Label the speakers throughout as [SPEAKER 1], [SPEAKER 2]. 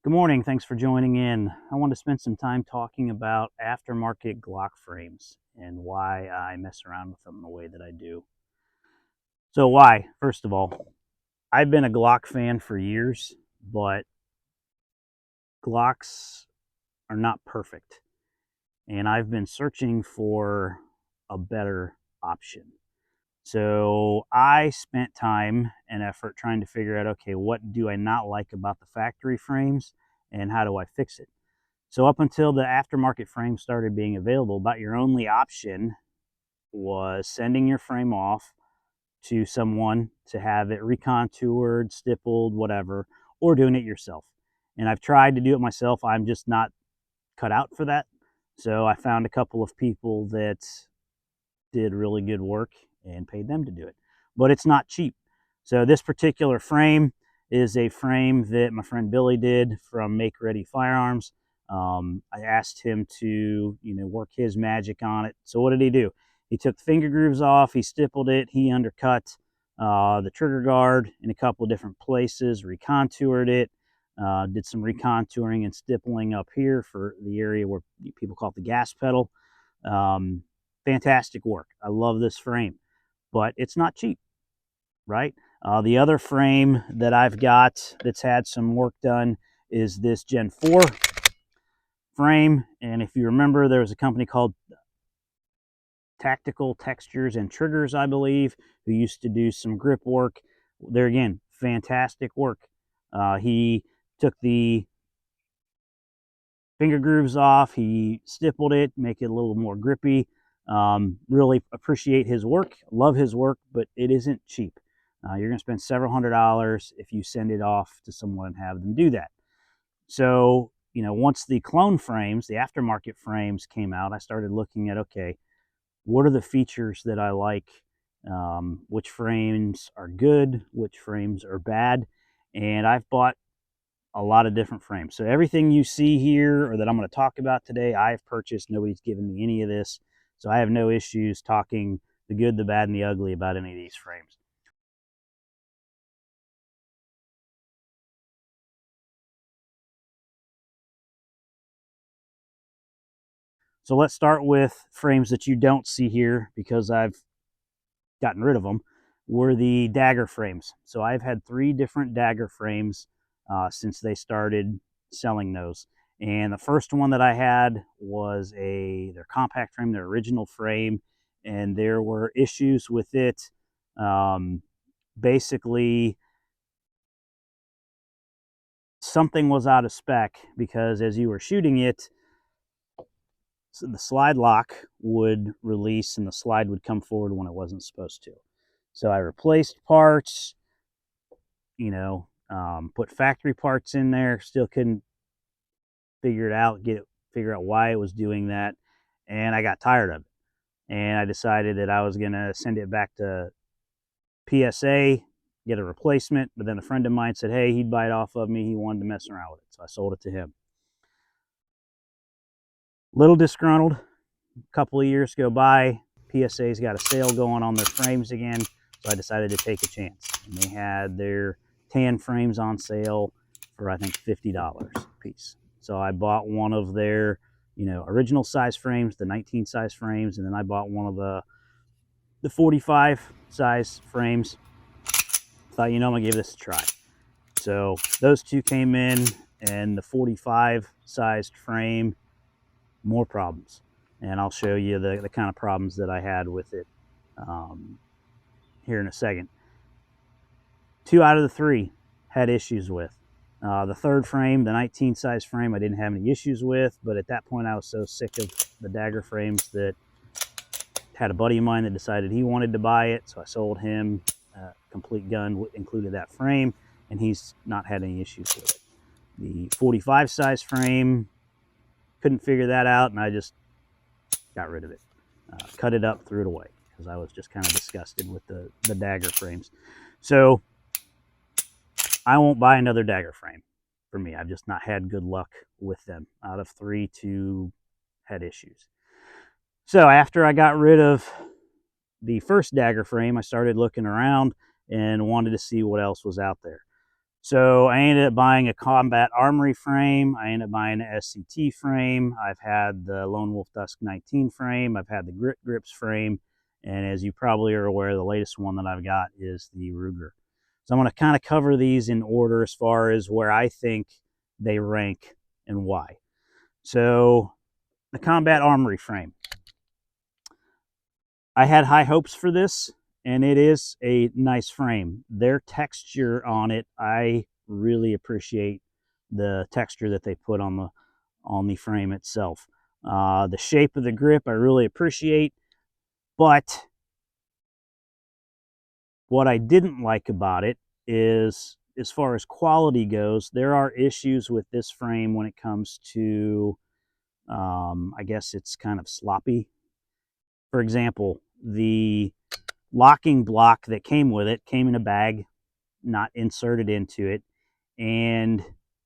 [SPEAKER 1] Good morning. Thanks for joining in. I want to spend some time talking about aftermarket Glock frames and why I mess around with them the way that I do. So, why? First of all, I've been a Glock fan for years, but Glocks are not perfect. And I've been searching for a better option. So, I spent time and effort trying to figure out okay, what do I not like about the factory frames and how do I fix it? So up until the aftermarket frame started being available, about your only option was sending your frame off to someone to have it recontoured, stippled, whatever, or doing it yourself. And I've tried to do it myself. I'm just not cut out for that. So I found a couple of people that did really good work and paid them to do it. But it's not cheap. So this particular frame is a frame that my friend Billy did from Make Ready Firearms. I asked him to, work his magic on it. So what did he do? He took the finger grooves off, he stippled it, he undercut the trigger guard in a couple of different places, recontoured it, did some recontouring and stippling up here for the area where people call it the gas pedal. Um, Fantastic work. I love this frame, but it's not cheap, right? The other frame that I've got that's had some work done is this Gen 4 frame. And if you remember, there was a company called Tactical Textures and Triggers, I believe, who used to do some grip work. There again, fantastic work. He took the finger grooves off, he stippled it, make it a little more grippy. Really appreciate his work, love his work, but it isn't cheap. You're going to spend several $100s if you send it off to someone and have them do that. So, once the clone frames, the aftermarket frames came out, I started looking at okay, what are the features that I like? Which frames are good? Which frames are bad? And I've bought a lot of different frames. So everything you see here or that I'm going to talk about today, I've purchased. Nobody's given me any of this. So I have no issues talking the good, the bad, and the ugly about any of these frames. So let's start with frames that you don't see here because I've gotten rid of them, were the dagger frames. So I've had 3 different dagger frames since they started selling those. And the first one that I had was their compact frame, their original frame, and there were issues with it. Basically, something was out of spec because as you were shooting it, so the slide lock would release and the slide would come forward when it wasn't supposed to. So I replaced parts, put factory parts in there, still couldn't figure it out, figure out why it was doing that, and I got tired of it. And I decided that I was gonna send it back to PSA, get a replacement. But then a friend of mine said, hey, he'd buy it off of me. He wanted to mess around with it, so I sold it to him. Little disgruntled. A couple of years go by. PSA's got a sale going on their frames again, so I decided to take a chance. And they had their tan frames on sale for I think $50 a piece. So I bought one of their, original size frames, the 19 size frames, and then I bought one of the 45 size frames. Thought, I'm gonna give this a try. So those two came in, and the 45 sized frame, more problems. And I'll show you the kind of problems that I had with it here in a second. 2 out of the 3 had issues with. The third frame, the 19 size frame, I didn't have any issues with, but at that point I was so sick of the dagger frames that had a buddy of mine that decided he wanted to buy it, so I sold him a complete gun, included that frame, and he's not had any issues with it. The 45 size frame, couldn't figure that out, and I just got rid of it. Cut it up, threw it away, because I was just kind of disgusted with the dagger frames. So I won't buy another dagger frame for me. I've just not had good luck with them. Out of 3, 2 had issues. So after I got rid of the first dagger frame, I started looking around and wanted to see what else was out there. So I ended up buying a Combat Armory frame. I ended up buying an SCT frame. I've had the Lone Wolf Dusk 19 frame. I've had the Grit Grips frame. And as you probably are aware, the latest one that I've got is the Ruger. So I'm going to kind of cover these in order as far as where I think they rank and why. So the Combat Armory frame. I had high hopes for this, and it is a nice frame. Their texture on it, I really appreciate the texture that they put on the frame itself. The shape of the grip I really appreciate, but what I didn't like about it is, as far as quality goes, there are issues with this frame when it comes to, I guess it's kind of sloppy. For example, the locking block that came with it came in a bag, not inserted into it, and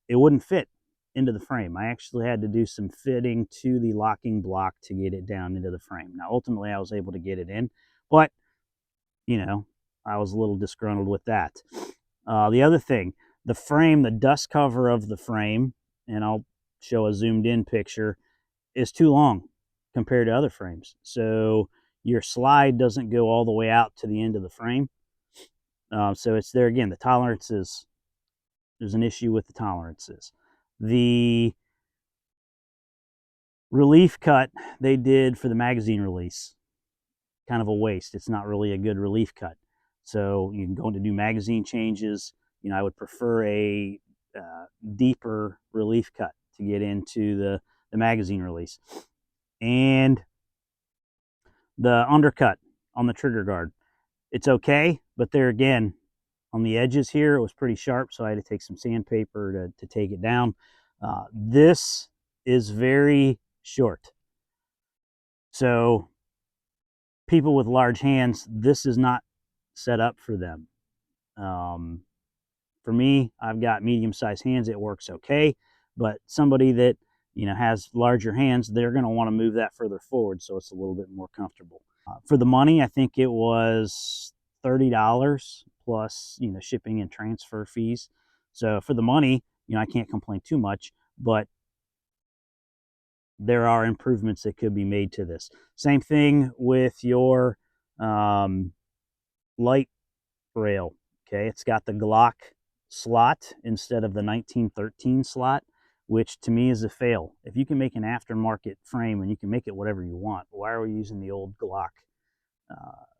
[SPEAKER 1] it wouldn't fit into the frame. I actually had to do some fitting to the locking block to get it down into the frame. Now, ultimately, I was able to get it in, but, you know, I was a little disgruntled with that. The other thing, the frame, the dust cover of the frame, and I'll show a zoomed in picture, is too long compared to other frames. So your slide doesn't go all the way out to the end of the frame. So it's there again, the tolerances, there's an issue with the tolerances. The relief cut they did for the magazine release, kind of a waste. It's not really a good relief cut. So you can go into do magazine changes. You know, I would prefer a deeper relief cut to get into the magazine release. And the undercut on the trigger guard, it's okay, but there again, on the edges here, it was pretty sharp, so I had to take some sandpaper to take it down. This is very short. So people with large hands, this is not set up for them. For me, I've got medium-sized hands. It works okay, but somebody that, you know, has larger hands, they're going to want to move that further forward, so it's a little bit more comfortable. For the money, I think it was $30 plus, you know, shipping and transfer fees. So for the money, you know, I can't complain too much, but there are improvements that could be made to this. Same thing with your light rail. Okay, it's got the Glock slot instead of the 1913 slot, which to me is a fail. If you can make an aftermarket frame and you can make it whatever you want, why are we using the old Glock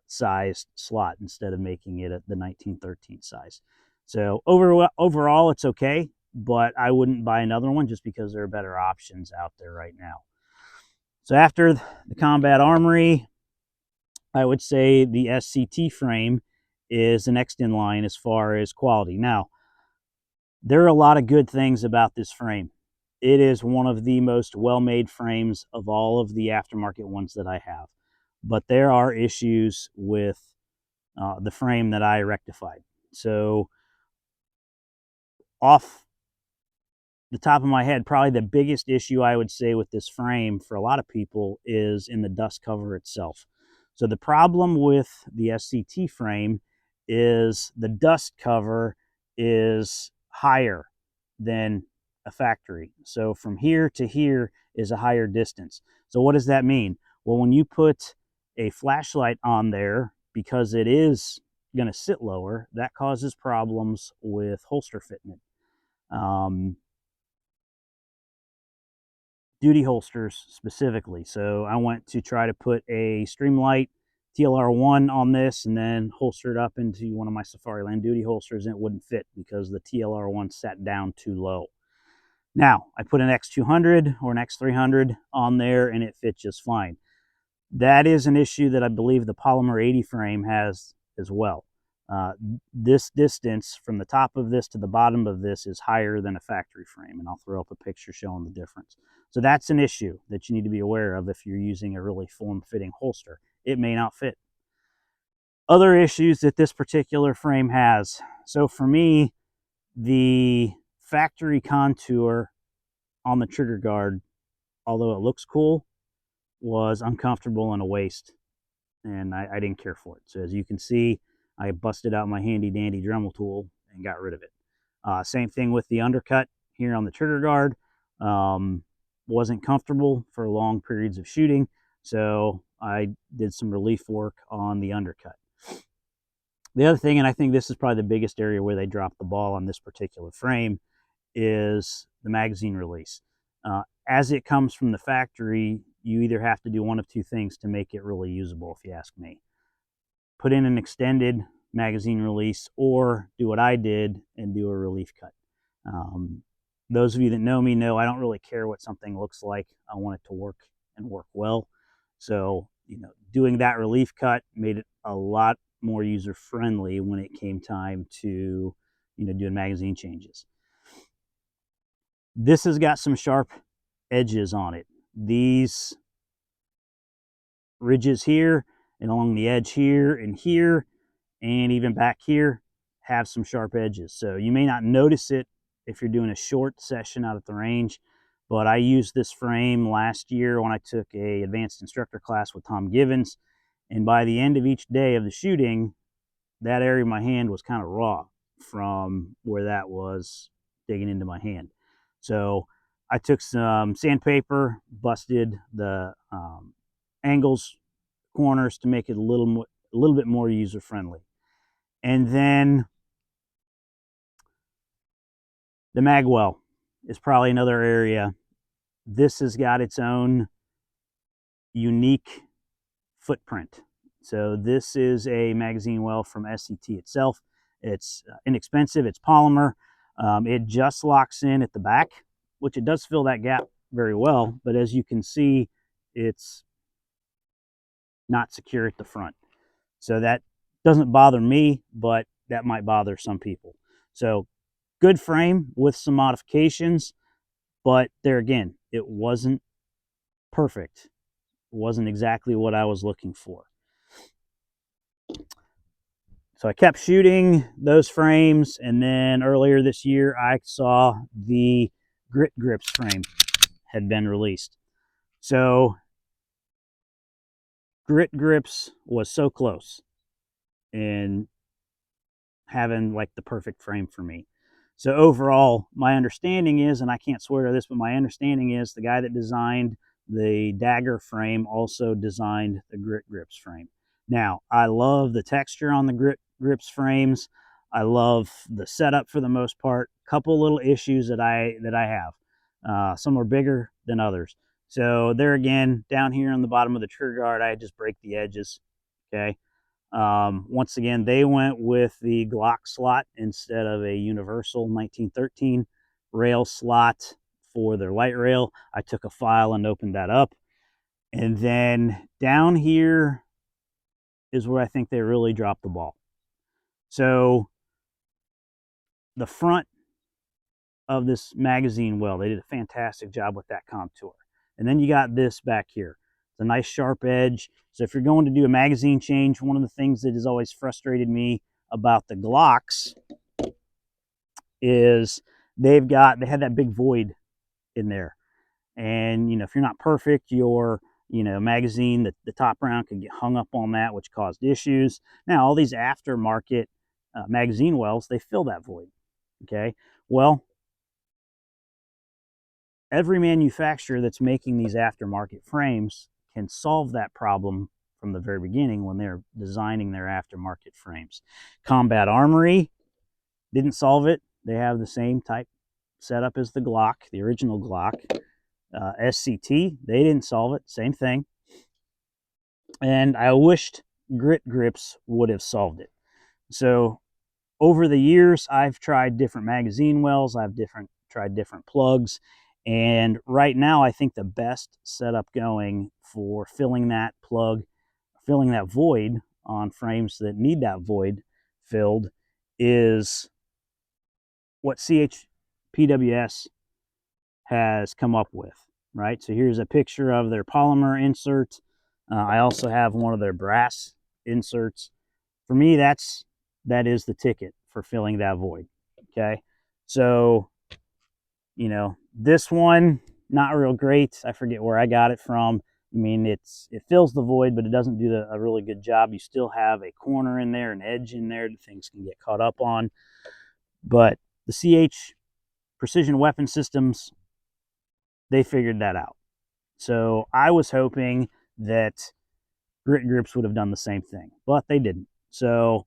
[SPEAKER 1] sized slot instead of making it at the 1913 size? So overall, it's okay, but I wouldn't buy another one just because there are better options out there right now. So after the Combat Armory, I would say the SCT frame is the next in line as far as quality. Now, there are a lot of good things about this frame. It is one of the most well-made frames of all of the aftermarket ones that I have. But there are issues with the frame that I rectified. So off the top of my head, probably the biggest issue I would say with this frame for a lot of people is in the dust cover itself. So the problem with the SCT frame is the dust cover is higher than a factory. So from here to here is a higher distance. So what does that mean? Well, when you put a flashlight on there, because it is going to sit lower, that causes problems with holster fitment. Duty holsters specifically. So I went to try to put a Streamlight TLR1 on this and then holster it up into one of my Safariland duty holsters, and it wouldn't fit because the TLR1 sat down too low. Now, I put an X200 or an X300 on there and it fit just fine. That is an issue that I believe the Polymer 80 frame has as well. This distance from the top of this to the bottom of this is higher than a factory frame, and I'll throw up a picture showing the difference. So that's an issue that you need to be aware of if you're using a really form-fitting holster. It may not fit. Other issues that this particular frame has. So for me, the factory contour on the trigger guard, although it looks cool, was uncomfortable and a waste, and I didn't care for it. So as you can see, I busted out my handy dandy Dremel tool and got rid of it. Same thing with the undercut here on the trigger guard. Wasn't comfortable for long periods of shooting, so I did some relief work on the undercut. The other thing, and I think this is probably the biggest area where they dropped the ball on this particular frame, is the magazine release. As it comes from the factory, you either have to do one of two things to make it really usable, if you ask me. Put in an extended magazine release, or do what I did and do a relief cut. Those of you that know me know I don't really care what something looks like. I want it to work and work well. So, doing that relief cut made it a lot more user friendly when it came time to, doing magazine changes. This has got some sharp edges on it. These ridges here and along the edge here, and even back here have some sharp edges. So you may not notice it if you're doing a short session out at the range, but I used this frame last year when I took a advanced instructor class with Tom Givens, and by the end of each day of the shooting, that area of my hand was kind of raw from where that was digging into my hand. So I took some sandpaper, busted the angles, corners to make it a little bit more user friendly. And then the magwell is probably another area. This has got its own unique footprint. So this is a magazine well from SCT itself. It's inexpensive, it's polymer. It just locks in at the back, which it does fill that gap very well, but as you can see, it's not secure at the front. So that doesn't bother me, but that might bother some people. So good frame with some modifications, but there again, it wasn't perfect. It wasn't exactly what I was looking for. So I kept shooting those frames, and then earlier this year I saw the Grit Grips frame had been released. So Grit Grips was so close in having like the perfect frame for me. So overall, my understanding is, and I can't swear to this, but my understanding is the guy that designed the Dagger frame also designed the Grit Grips frame. Now, I love the texture on the Grit Grips frames. I love the setup for the most part. Couple little issues that I have. Some are bigger than others. So there again, down here on the bottom of the trigger guard, I just break the edges. Okay. Once again, they went with the Glock slot instead of a universal 1913 rail slot for their light rail. I took a file and opened that up. And then down here is where I think they really dropped the ball. So the front of this magazine well, they did a fantastic job with that contour. And then you got this back here. It's a nice sharp edge. So if you're going to do a magazine change, one of the things that has always frustrated me about the Glocks is they had that big void in there. And, if you're not perfect, your, magazine, the top round can get hung up on that, which caused issues. Now, all these aftermarket magazine wells, they fill that void. Okay. Well, every manufacturer that's making these aftermarket frames can solve that problem from the very beginning when they're designing their aftermarket frames. Combat Armory didn't solve it. They have the same type setup as the Glock, the original Glock. SCT, they didn't solve it. Same thing. And I wished Grit Grips would have solved it. So over the years, I've tried different magazine wells. I've tried different plugs. And right now, I think the best setup going for filling that plug, filling that void on frames that need that void filled is what CHPWS has come up with, right? So here's a picture of their polymer insert. I also have one of their brass inserts. For me, that is the ticket for filling that void, okay? So, this one, not real great. I forget where I got it from. I mean, it fills the void, but it doesn't do a really good job. You still have a corner in there, an edge in there that things can get caught up on. But The CH Precision Weapon Systems, they figured that out. So I was hoping that Grit Grips would have done the same thing, but they didn't. So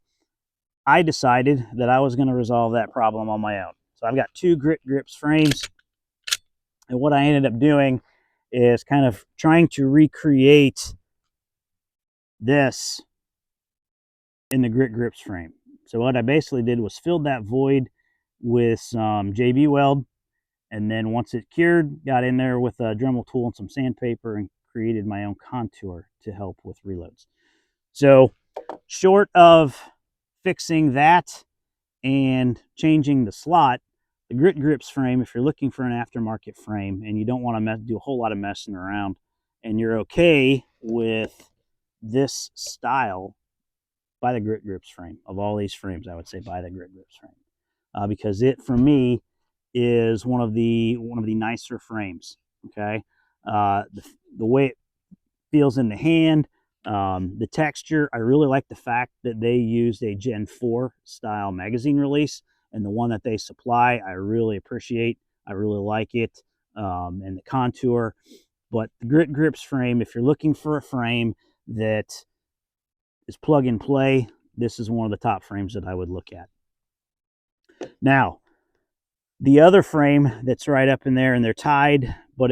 [SPEAKER 1] I decided that I was going to resolve that problem on my own. So I've got 2 Grit Grips frames, and what I ended up doing is kind of trying to recreate this in the Grit Grips frame. So what I basically did was filled that void with some JB Weld, and then once it cured, got in there with a Dremel tool and some sandpaper and created my own contour to help with reloads. So short of fixing that and changing the slot, the Grit Grips frame, if you're looking for an aftermarket frame and you don't want to do a whole lot of messing around and you're okay with this style, buy the Grit Grips frame. Of all these frames, I would say buy the Grit Grips frame, because it, for me, is one of the nicer frames. Okay, the way it feels in the hand, the texture. I really like the fact that they used a Gen 4 style magazine release, and the one that they supply, I really appreciate. I really like it, and the contour. But the Grit Grips frame, if you're looking for a frame that is plug and play, this is one of the top frames that I would look at. Now, the other frame that's right up in there, and they're tied, but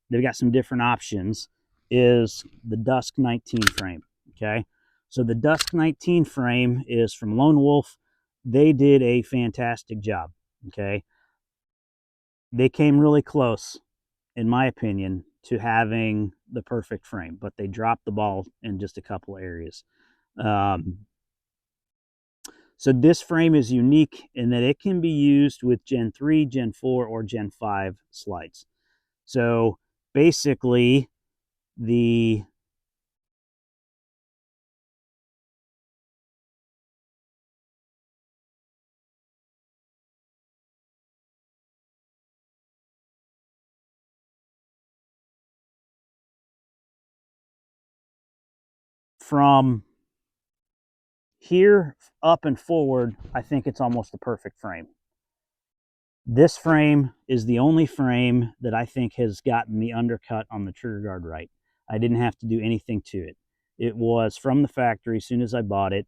[SPEAKER 1] they've got some different options, is the Dusk 19 frame. Okay, so the Dusk 19 frame is from Lone Wolf. They did a fantastic job. Okay, they came really close, in my opinion, to having the perfect frame, but they dropped the ball in just a couple areas. So this frame is unique in that it can be used with Gen 3, Gen 4, or Gen 5 slides. So basically, the from here up and forward, I think it's almost the perfect frame. This frame is the only frame that I think has gotten the undercut on the trigger guard right. I didn't have to do anything to it. It was from the factory as soon as I bought it.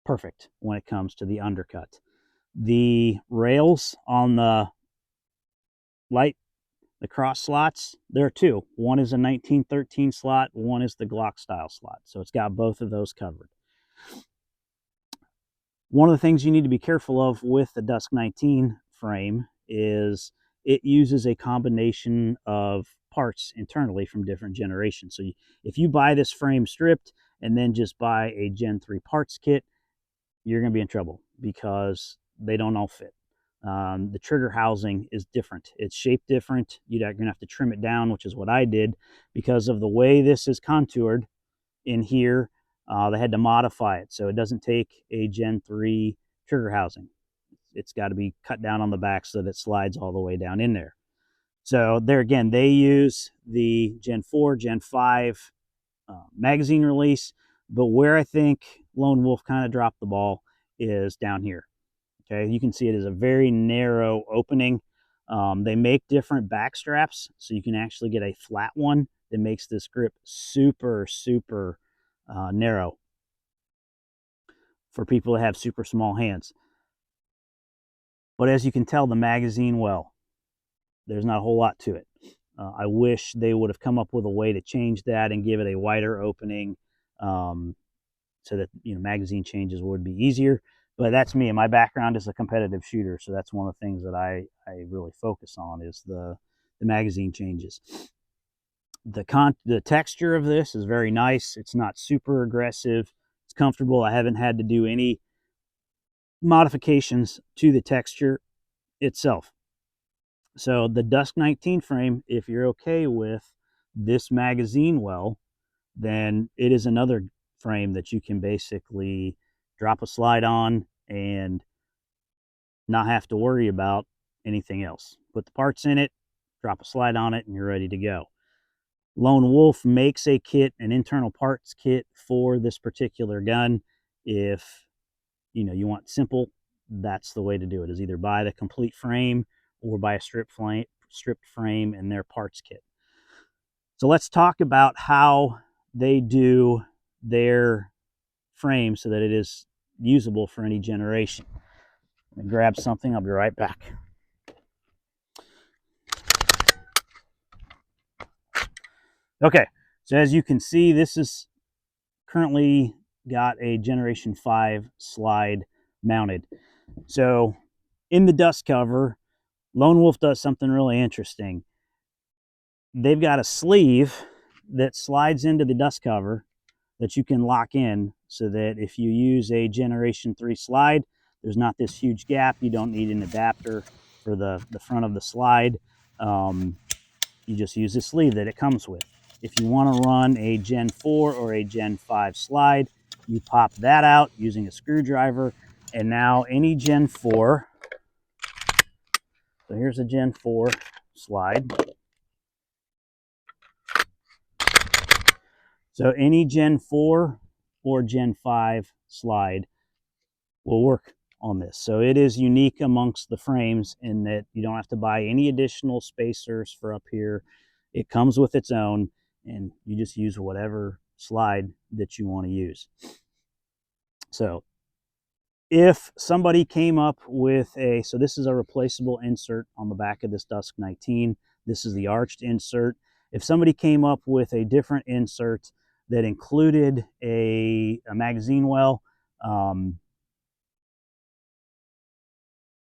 [SPEAKER 1] Perfect when it comes to the undercut. The rails on the cross slots, there are 2. One is a 1913 slot, one is the Glock style slot. So it's got both of those covered. One of the things you need to be careful of with the Dusk 19 frame is it uses a combination of parts internally from different generations. So if you buy this frame stripped and then just buy a Gen 3 parts kit, you're going to be in trouble because they don't all fit. The trigger housing is different. It's shaped different. You're going to have to trim it down, which is what I did because of the way this is contoured in here. They had to modify it so it doesn't take a Gen 3 trigger housing. It's got to be cut down on the back so that it slides all the way down in there. So there again, they use the Gen 4, Gen 5 magazine release, but where I think Lone Wolf kind of dropped the ball is down here. Okay, you can see it is a very narrow opening. They make different back straps, so you can actually get a flat one that makes this grip super, super narrow for people that have super small hands. But as you can tell, the magazine, well, there's not a whole lot to it. I wish they would have come up with a way to change that and give it a wider opening so that magazine changes would be easier. But that's me, and my background is a competitive shooter, so that's one of the things that I really focus on is the magazine changes. The texture of this is very nice. It's not super aggressive. It's comfortable. I haven't had to do any modifications to the texture itself. So the Dusk 19 frame, if you're okay with this magazine well, then it is another frame that you can basically drop a slide on and not have to worry about anything else. Put the parts in it, drop a slide on it, and you're ready to go. Lone Wolf makes a kit, an internal parts kit for this particular gun. If you want simple that's the way to do it, is either buy the complete frame or buy a stripped frame and their parts kit. So let's talk about how they do their frame so that it is usable for any generation. Let me grab something, I'll be right back. Okay, so as you can see, this is currently got a Generation 5 slide mounted. So in the dust cover, Lone Wolf does something really interesting. They've got a sleeve that slides into the dust cover that you can lock in so that if you use a Generation 3 slide, there's not this huge gap. You don't need an adapter for the front of the slide. You just use the sleeve that it comes with. If you want to run a Gen 4 or a Gen 5 slide, you pop that out using a screwdriver, and now any Gen 4, so here's a Gen 4 slide. So any Gen 4 or Gen 5 slide will work on this. So it is unique amongst the frames in that you don't have to buy any additional spacers for up here. It comes with its own, and you just use whatever slide that you want to use. So if somebody came up with so this is a replaceable insert on the back of this Dusk 19. This is the arched insert. If somebody came up with a different insert that included a magazine well,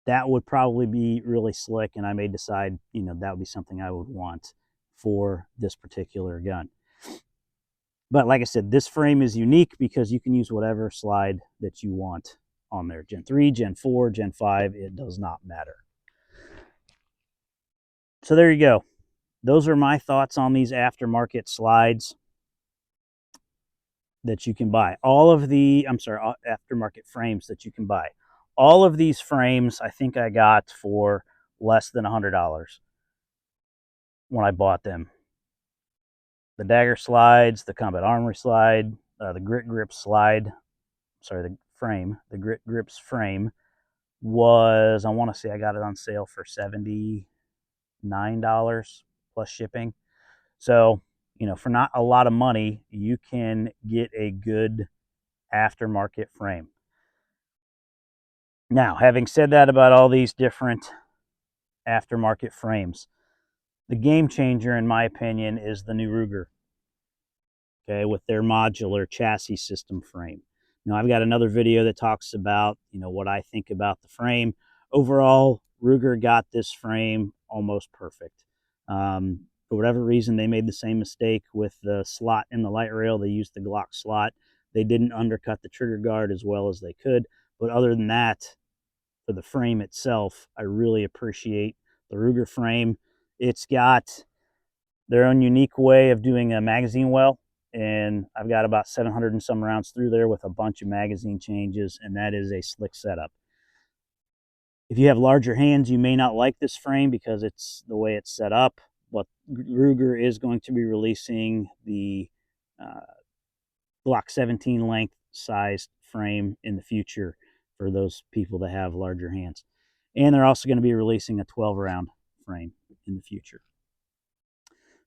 [SPEAKER 1] that would probably be really slick, and I may decide, that would be something I would want for this particular gun. But like I said, this frame is unique because you can use whatever slide that you want on there. Gen 3, Gen 4, Gen 5, it does not matter. So there you go. Those are my thoughts on these aftermarket slides that you can buy. Aftermarket frames that you can buy. All of these frames I think I got for less than $100 when I bought them. The Dagger slides, the Combat Armory slide, the Grit Grips slide, the Grit Grips frame was, I want to say I got it on sale for $79 plus shipping. So, for not a lot of money, you can get a good aftermarket frame. Now, having said that about all these different aftermarket frames, the game changer, in my opinion, is the new Ruger, okay, with their modular chassis system frame. Now, I've got another video that talks about, what I think about the frame. Overall, Ruger got this frame almost perfect. For whatever reason, they made the same mistake with the slot in the light rail. They used the Glock slot. They didn't undercut the trigger guard as well as they could. But other than that, for the frame itself, I really appreciate the Ruger frame. It's got their own unique way of doing a magazine well, and I've got about 700 and some rounds through there with a bunch of magazine changes, and that is a slick setup. If you have larger hands, you may not like this frame because it's the way it's set up, but Ruger is going to be releasing the Glock 17 length sized frame in the future for those people that have larger hands. And they're also going to be releasing a 12 round frame in the future.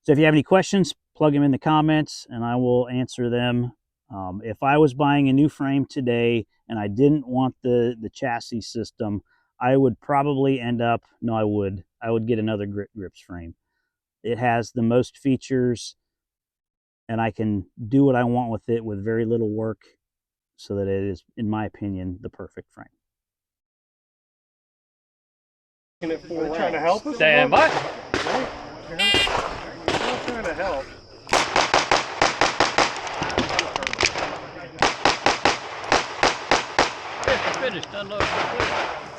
[SPEAKER 1] So if you have any questions, plug them in the comments and I will answer them. If I was buying a new frame today and I didn't want the chassis system, I would probably I would get another Grit Grips frame. It has the most features and I can do what I want with it with very little work, so that it is, in my opinion, the perfect frame.
[SPEAKER 2] They're trying to help us?
[SPEAKER 3] Stand by.
[SPEAKER 2] They're not trying to help.
[SPEAKER 3] It's finished. Unload.